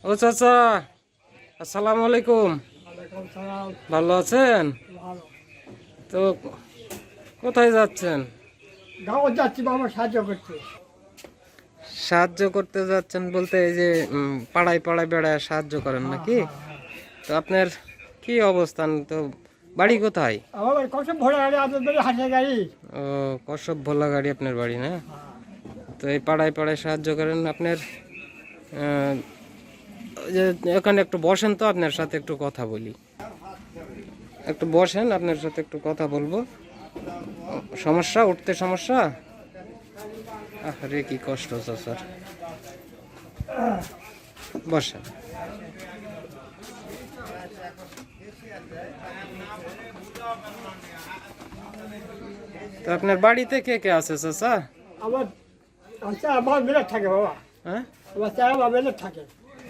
ও চাচা, আসসালামু আলাইকুম। ওয়ালাইকুম সালাম। ভালো আছেন? ভালো। তো কোথায় যাচ্ছেন? গাঁও যাচ্ছি বাবা সাহায্য করতে। সাহায্য করতে যাচ্ছেন বলতে এই যে পাড়ায় পাড়ায় বেড়ায় সাহায্য করেন নাকি? তো আপনার কি অবস্থান? তো বাড়ি কোথায়? আমার কত ভোলা গাড়ি আপনাদের হাসে গাড়ি। ও, কসব ভোলা গাড়ি আপনার বাড়ি না? তো এই পাড়ায় পাড়ায় সাহায্য করেন আপনার। আহ, ওই যে এখানে একটু বসেন, তো আপনার সাথে একটু কথা বলি। একটু বসেন, আপনার সাথে একটু কথা বলবো। সমস্যা, উঠতে সমস্যা? আরে কি কষ্ট স্যার। বসেন। তো আপনার বাড়িতে কে কে আছে চাচা? আমার আমার মেলে থাকে বাবা। হ্যাঁ, আমার চারা মেলে থাকে।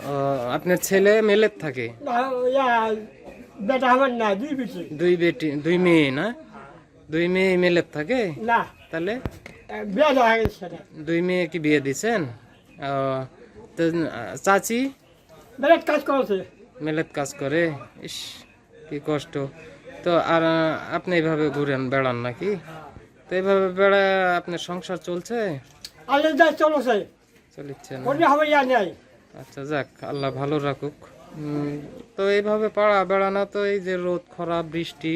ও, আপনার ছেলে মেলের থাকে? না, ইয়া, বেটা আমার না, দুই বেটি। দুই বেটি, দুই মেয়ে না? দুই মেয়ে মেলের থাকে? না, তাহলে বিয়ে দেওয়া হয়ে গেছে সেটা। দুই মেয়ে কি বিয়ে দিছেন? ও, তো চাচি মেলে কাজ করেছে। মেলেত কাজ করে? ইস, কি কষ্ট। তো আর আপনি এইভাবে ঘুরেন বেড়ান নাকি? তো এইভাবে বেড়া আপনার সংসার চলছে? আলে যা চলেছে, চলিচ্ছে না? কোনো হবে ইয়া নেই। আচ্ছা, যাক, আল্লাহ ভালো রাখুক। তো এইভাবে পাড়া বেড়ানো, তো এই যে রোদ খরা বৃষ্টি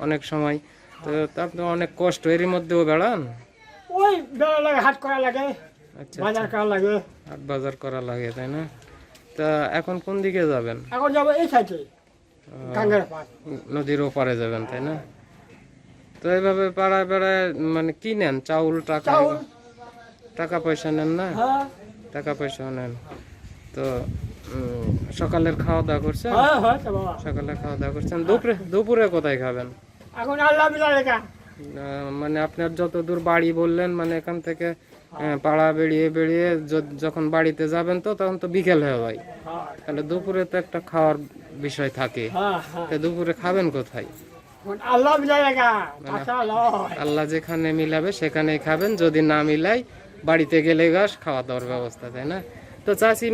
অনেক সময়, তো তার তো অনেক কষ্ট, এরই মধ্যেও বেড়ান? ওই বেড়া লাগে, হাট করা লাগে, আচ্ছা, বাজার আচ্ছা, করা লাগে। হাট বাজার করা লাগে, তাই না? তা এখন কোন দিকে যাবেন? এখন যাবো এই সাইডে, গাঙ্গের পার। নদীর ওপারে যাবেন, তাই না? তো এইভাবে পাড়ায় বেড়ায় মানে কি নেন? চাউল, টাকা? চাউল। টাকা পয়সা নেন না? হ্যাঁ, টাকা পয়সাও নেন। তো সকালের খাওয়া দাওয়া করছেন? হ্যাঁ, হ্যাঁ তো বাবা। সকালে খাওয়া দাওয়া করছেন? দুপুরে দুপুরে কোথায় খাবেন? এখন আল্লাহ মিলা লেখা। মানে আপনার যত দূর বাড়ি বললেন, মানে এখান থেকে পাড়া বেরিয়ে বেরিয়ে যখন বাড়িতে যাবেন, তো তখন তো বিকেল হয়ে যায়। হ্যাঁ, তাহলে দুপুরে তো একটা খাওয়ার বিষয় থাকে। হ্যাঁ, হ্যাঁ। তো দুপুরে খাবেন কোথায়? এখন আল্লাহ মিলা লেখা, টাকা লয়। আল্লাহ যেখানে মিলাবে সেখানেই খাবেন, যদি না মিলাই বাড়িতে গেলে গাছ খাওয়া দাওয়ার ব্যবস্থা, তাই না? তো চাষি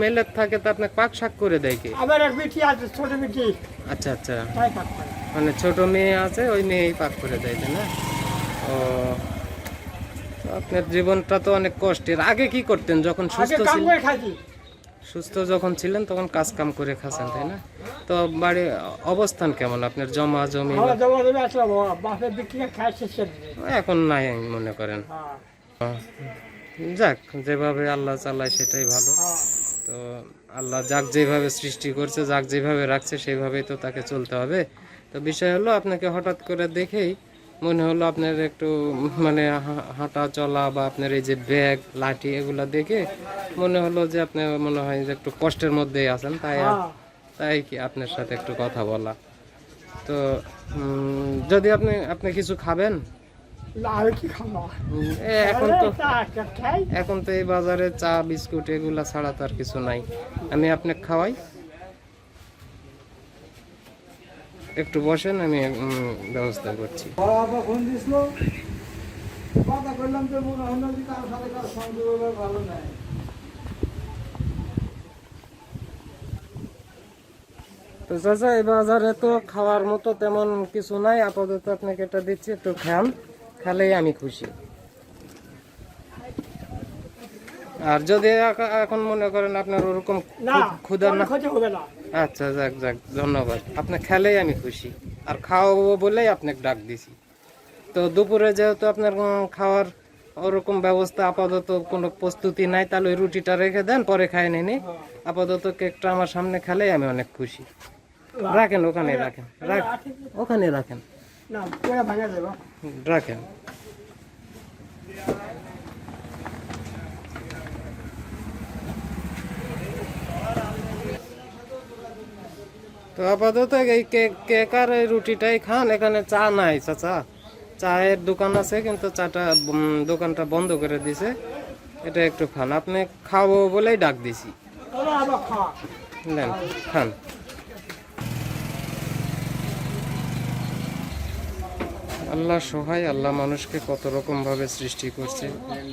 মেলের থাকে, তো আপনাকে পাক শাক করে দেয় কি? আমার এক বেটি আছে, ছোট বেটি, আচ্ছা, আচ্ছা, তাই কাজ করে। মানে ছোট মেয়ে আছে, ওই মেয়েই পাক করে দেয়, তাই না? ও, তো আপনার জীবনটা তো অনেক কষ্টের। আগে কি করতেন যখন আগে সুস্থ কাম ছিলেন? করে খাইছি। সুস্থ যখন ছিলেন তখন কাজ কাম করে খাচ্ছেন, তাই না? তো বাড়ির অবস্থান কেমন আপনার? জমা জমি আমার জমা দেবে আসলে বাবা, বাপের বিক্রি খাইছে সে। এখন নাই মনে করেন? হ্যাঁ, যাক, যেভাবে আল্লাহ চালায় সেটাই ভালো। হ্যাঁ। তো আল্লাহ যাক যেভাবে সৃষ্টি করছে, যাক যেভাবে রাখছে, সেইভাবেই তো তাকে চলতে হবে। তো বিষয় হলো, আপনাকে হঠাৎ করে দেখেই মনে হলো আপনার একটু মানে হাঁটা চলা বা আপনার এই যে ব্যাগ লাঠি এগুলা দেখে মনে হলো যে আপনি মনে হয় যে একটু কষ্টের মধ্যেই আছেন, তাই হ্যাঁ। তাই কি আপনার সাথে একটু কথা বলা। তো যদি আপনি আপনি কিছু খাবেন? না, আমি কি খাবো? এখন তো খাই। এখন তো এই বাজারে চা বিস্কুট এগুলা ছাড়া তো আর কিছু নাই। আমি আপনাকে খাওয়াই, একটু বসেন, আমি ব্যবস্থা করছি। বাবা ফোন দিছিল, কথা করলাম তো মনে হলো যে কারোর সাথে কারোর সংযোগ ভালো নাই। তো চাচা, এই বাজারে তো খাওয়ার মতো তেমন কিছু নাই, আপাতত আপনাকে এটা দিচ্ছি, একটু খান, খেলেই আমি খুশি। আর যদি এখন মনে করেন আপনার ওরকম না, ক্ষুধা না, ক্ষতি হবে না। আচ্ছা, যাক যাক, ধন্যবাদ। আপনি খেলেই আমি খুশি, আর খাওয়াবো বলেই আপনাকে ডাক দিছি। তো দুপুরে যেহেতু আপনার খাওয়ার ওরকম ব্যবস্থা আপাতত কোনো প্রস্তুতি নাই, তাহলে ওই রুটিটা রেখে দেন, পরে খাই নিনি। আপাতত কেকটা আমার সামনে খেলেই আমি অনেক খুশি। রাখেন, ওখানে রাখেন, ওখানে রাখেন, না, পুরো ভাঙা যাবে। রাখেন। তো আপাতত এই কেক আর এই রুটিটাই খান। এখানে চা নাই চাচা, চায়ের দোকান আছে কিন্তু চাটা দোকানটা বন্ধ করে দিছে। এটা একটু খান, আপনি খাবো বলেই ডাক দিছি। ওরা আবার খাওয়া। নেন, খান। আল্লাহ সহায়, আল্লাহ মানুষকে কত রকম ভাবে সৃষ্টি করছে।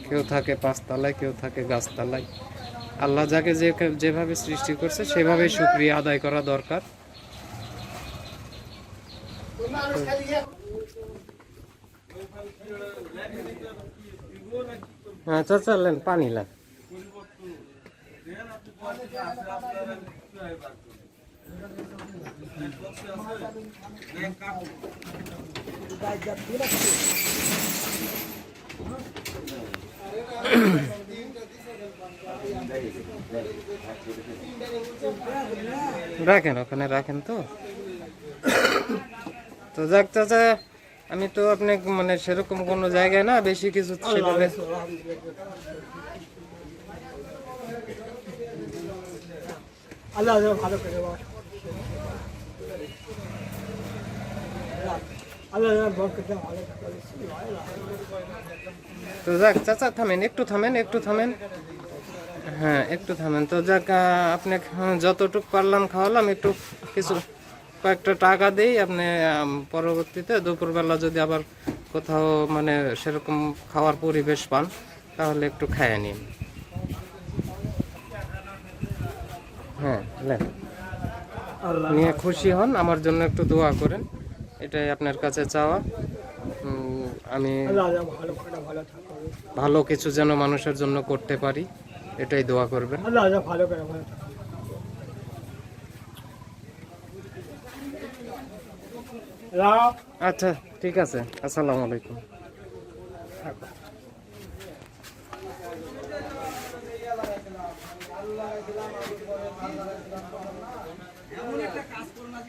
কেউ থাকে পাঁচতলায়, কেউ থাকে গাছতলায়। আল্লাহ যাকে যেভাবে সৃষ্টি করছে সেভাবে শুকরিয়া আদায় করা দরকার। হ্যাঁ চাচা লেন পানি লেন। রাখেন ওখানে রাখেন। তো তো যাক চাচা, আমি তো আপনি মানে সেরকম কোনো জায়গায় না বেশি কিছু সেভাবে আল্লাহ ভালো করে আল্লাহ বরকত ভালো করে। তো যাক চাচা থামেন, একটু থামেন, একটু থামেন। হ্যাঁ একটু থামেন। তো যাক আপনি যতটুকু পারলাম খাওয়ালাম, একটু কিছু কয়েকটা টাকা দেই আপনি পরবর্তীতে দুপুরবেলা যদি আবার কোথাও মানে সেরকম খাওয়ার পরিবেশ পান তাহলে একটু খাইয়ে নিন। হ্যাঁ লেন, নিয়ে খুশি হন, আমার জন্য একটু দোয়া করেন, এটাই আপনার কাছে চাওয়া। আমি ভালো কিছু যেন মানুষের জন্য করতে পারি, এটাই দোয়া করবেন। ভালো করে ভালো। আচ্ছা ঠিক আছে, আসসালামু আলাইকুম। এমন একটা কাজ করো না।